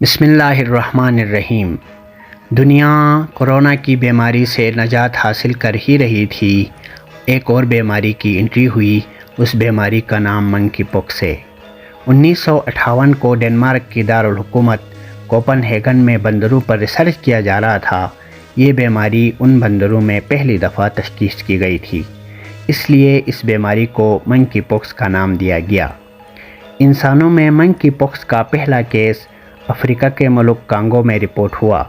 بسم اللہ الرحمن الرحیم۔ دنیا کورونا کی بیماری سے نجات حاصل کر ہی رہی تھی، ایک اور بیماری کی انٹری ہوئی۔ اس بیماری کا نام منکی پاکس ہے۔ 1958 کو ڈنمارک کی دارالحکومت کوپن ہیگن میں بندروں پر ریسرچ کیا جا رہا تھا۔ یہ بیماری ان بندروں میں پہلی دفعہ تشخیص کی گئی تھی، اس لیے اس بیماری کو منکی پاکس کا نام دیا گیا۔ انسانوں میں منکی پاکس کا پہلا کیس افریقہ کے ملک کانگو میں رپورٹ ہوا۔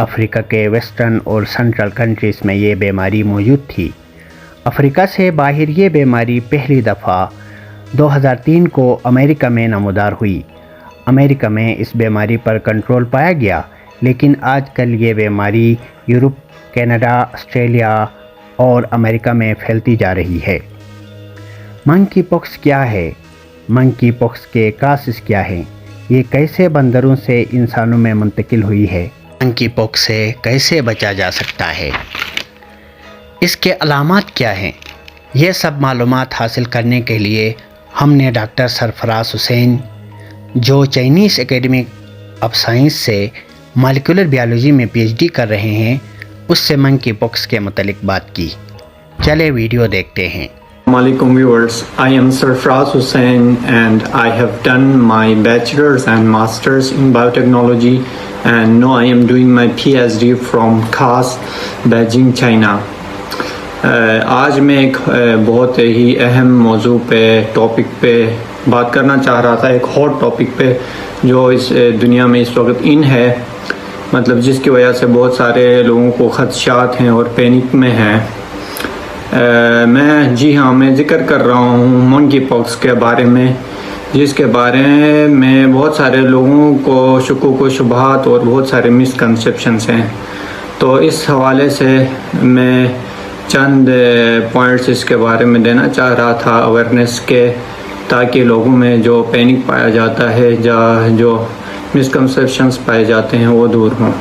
افریقہ کے ویسٹرن اور سنٹرل کنٹریز میں یہ بیماری موجود تھی۔ افریقہ سے باہر یہ بیماری پہلی دفعہ 2003 کو امریکہ میں نمودار ہوئی۔ امریکہ میں اس بیماری پر کنٹرول پایا گیا، لیکن آج کل یہ بیماری یورپ، کینیڈا، آسٹریلیا اور امریکہ میں پھیلتی جا رہی ہے۔ منکی پاکس کیا ہے؟ منکی پاکس کے کاسز کیا ہیں؟ یہ کیسے بندروں سے انسانوں میں منتقل ہوئی ہے؟ منکی پاکس سے کیسے بچا جا سکتا ہے؟ اس کے علامات کیا ہیں؟ یہ سب معلومات حاصل کرنے کے لیے ہم نے ڈاکٹر سرفراز حسین، جو چائنیز اکیڈمی آف سائنس سے مالیکولر بیالوجی میں پی ایچ ڈی کر رہے ہیں، اس سے منکی پاکس کے متعلق بات کی۔ چلے ویڈیو دیکھتے ہیں۔ Assalamualaikum viewers, I am Sarfraz Hussain and I have done my bachelor's and master's in biotechnology and now I am doing my PhD from CAS, Beijing, China. آج میں ایک بہت ہی اہم موضوع پہ ٹاپک پہ بات کرنا چاہ رہا تھا، ایک ہاٹ ٹاپک پہ جو اس دنیا میں اس وقت ان ہے، مطلب جس کی وجہ سے بہت سارے لوگوں کو خدشات ہیں اور پینک میں ہیں۔ میں ذکر کر رہا ہوں منکی پاکس کے بارے میں، جس کے بارے میں بہت سارے لوگوں کو شکوک و شبہات اور بہت سارے مسکنسیپشنس ہیں۔ تو اس حوالے سے میں چند پوائنٹس اس کے بارے میں دینا چاہ رہا تھا اویئرنیس کے، تاکہ لوگوں میں جو پینک پایا جاتا ہے جو مسکنسیپشنس پائے جاتے ہیں وہ دور ہوں۔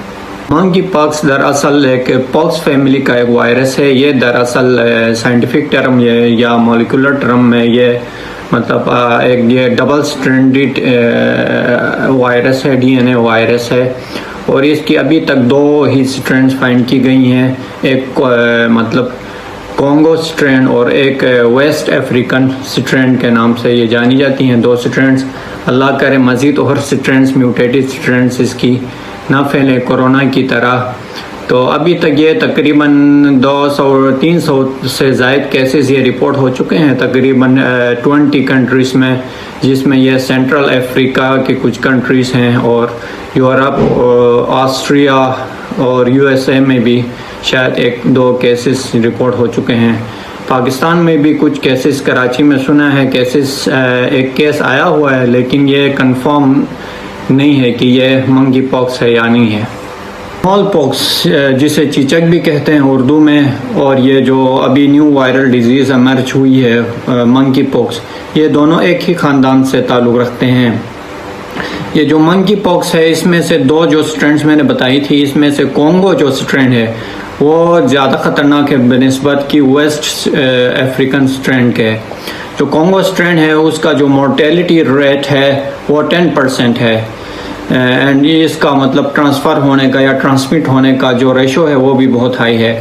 منکی پاکس دراصل ایک پاکس فیملی کا ایک وائرس ہے۔ یہ دراصل سائنٹیفک ٹرم یا مولیکولر ٹرم میں یہ مطلب یہ ڈبل سٹرینڈڈ وائرس ہے، ڈی این اے وائرس ہے، اور اس کی ابھی تک 2 ہی سٹرینڈز فائنڈ کی گئی ہیں، ایک مطلب کانگو سٹرین اور ایک ویسٹ افریقن سٹرین کے نام سے یہ جانی جاتی ہیں 2 سٹرینز۔ اللہ کرے مزید اور سٹرینز، میوٹیٹڈ سٹرینز اس کی نہ پھیلے کورونا کی طرح۔ تو ابھی تک یہ تقریباً 200-300 سے زائد کیسز یہ رپورٹ ہو چکے ہیں تقریباً 20 کنٹریز میں، جس میں یہ سینٹرل افریقہ کی کچھ کنٹریز ہیں اور یورپ، آسٹریا اور یو ایس اے میں بھی شاید 1-2 کیسز رپورٹ ہو چکے ہیں۔ پاکستان میں بھی کچھ کیسز، کراچی میں سنا ہے کیسز، ایک کیس آیا ہوا ہے، لیکن یہ کنفرم نہیں ہے کہ یہ منکی پاکس ہے یا نہیں ہے۔ اسمال پاکس جسے چیچک بھی کہتے ہیں اردو میں، اور یہ جو ابھی نیو وائرل ڈیزیز ایمرج ہوئی ہے منکی پاکس، یہ دونوں ایک ہی خاندان سے تعلق رکھتے ہیں۔ یہ جو منکی پاکس ہے، اس میں سے 2 جو سٹرینز میں نے بتائی تھی، اس میں سے کانگو جو سٹرین ہے وہ زیادہ خطرناک ہے بنسبت کی ویسٹ افریقن سٹرین کے۔ جو کانگو سٹرین ہے اس کا جو مورٹیلٹی ریٹ ہے وہ 10% ہے، اینڈ اس کا مطلب ٹرانسفر ہونے کا یا ٹرانسمٹ ہونے کا جو ریشو ہے وہ بھی بہت ہائی ہے،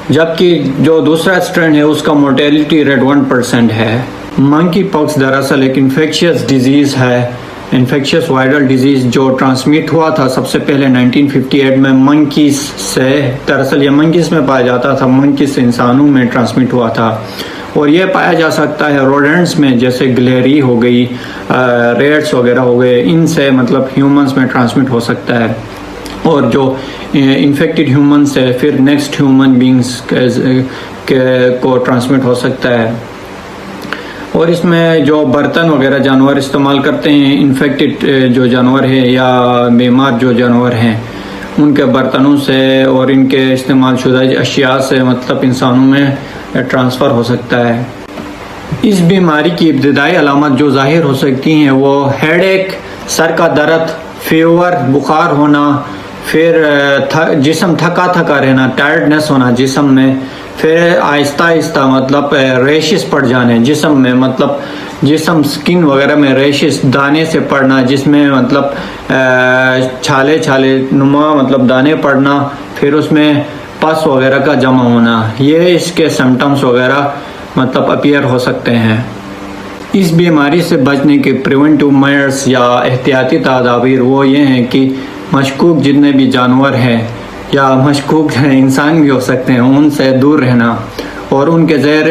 جبکہ جو دوسرا سٹرین ہے اس کا مورٹیلٹی ریٹ 1% ہے۔ منکی پاکس دراصل ایک انفیکشیس ڈیزیز ہے، انفیکشیس وائرل ڈیزیز جو ٹرانسمٹ ہوا تھا سب سے پہلے 1958 میں منکیز سے۔ دراصل یہ منکیز میں پایا جاتا تھا، منکیز سے انسانوں میں ٹرانسمٹ ہوا تھا، اور یہ پایا جا سکتا ہے روڈنٹس میں، جیسے گلہری ہو گئی، ریٹس وغیرہ ہو گئے، ان سے مطلب ہیومنس میں ٹرانسمٹ ہو سکتا ہے، اور جو انفیکٹڈ ہیومنس ہے پھر نیکسٹ ہیومن بینگز کو ٹرانسمٹ ہو سکتا ہے۔ اور اس میں جو برتن وغیرہ جانور استعمال کرتے ہیں، انفیکٹڈ جو جانور ہیں یا بیمار جو جانور ہیں، ان کے برتنوں سے اور ان کے استعمال شدہ اشیاء سے مطلب انسانوں میں ٹرانسفر ہو سکتا ہے۔ اس بیماری کی ابتدائی علامات جو ظاہر ہو سکتی ہیں وہ ہیڈ ایک، سر کا درد، فیور، بخار ہونا، پھر جسم تھکا تھکا رہنا، ٹائرڈنس ہونا جسم میں، پھر آہستہ آہستہ مطلب ریشز پڑ جانے جسم میں، مطلب جسم سکن وغیرہ میں ریشز دانے سے پڑنا، جس میں مطلب چھالے نما مطلب دانے پڑنا، پھر اس میں پس وغیرہ کا جمع ہونا، یہ اس کے سمٹمز وغیرہ مطلب اپیئر ہو سکتے ہیں۔ اس بیماری سے بچنے کے پریونٹیو میئرز یا احتیاطی تدابیر وہ یہ ہیں کہ مشکوک جتنے بھی جانور ہیں یا مشکوک انسان بھی ہو سکتے ہیں ان سے دور رہنا، اور ان کے زیر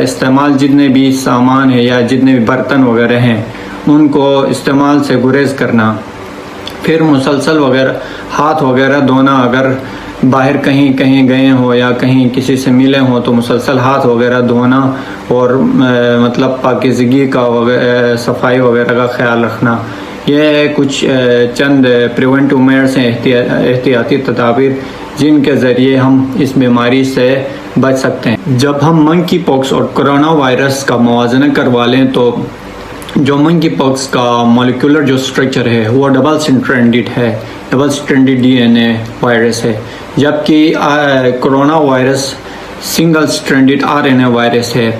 استعمال جتنے بھی سامان ہیں یا جتنے بھی برتن وغیرہ ہیں ان کو استعمال سے گریز کرنا۔ پھر مسلسل وغیرہ ہاتھ وغیرہ دھونا، اگر باہر کہیں گئے ہو یا کہیں کسی سے ملے ہوں تو مسلسل ہاتھ وغیرہ دھونا اور مطلب پاکیزگی کا صفائی وغیرہ کا خیال رکھنا۔ یہ کچھ چند پریونٹیو میئرز ہیں، احتیاطی تدابیر جن کے ذریعے ہم اس بیماری سے بچ سکتے ہیں۔ جب ہم منکی پاکس اور کرونا وائرس کا موازنہ کروا لیں تو جو منکی پاکس کا مولیکولر جو سٹرکچر ہے وہ double stranded D N A virus ہے، جبکہ corona virus single stranded R N A virus ہے۔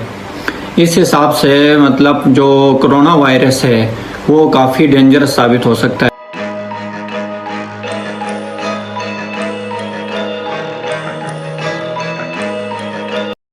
اس حساب سے مطلب جو کرونا وائرس ہے وہ کافی ڈینجرس ثابت ہو سکتا ہے۔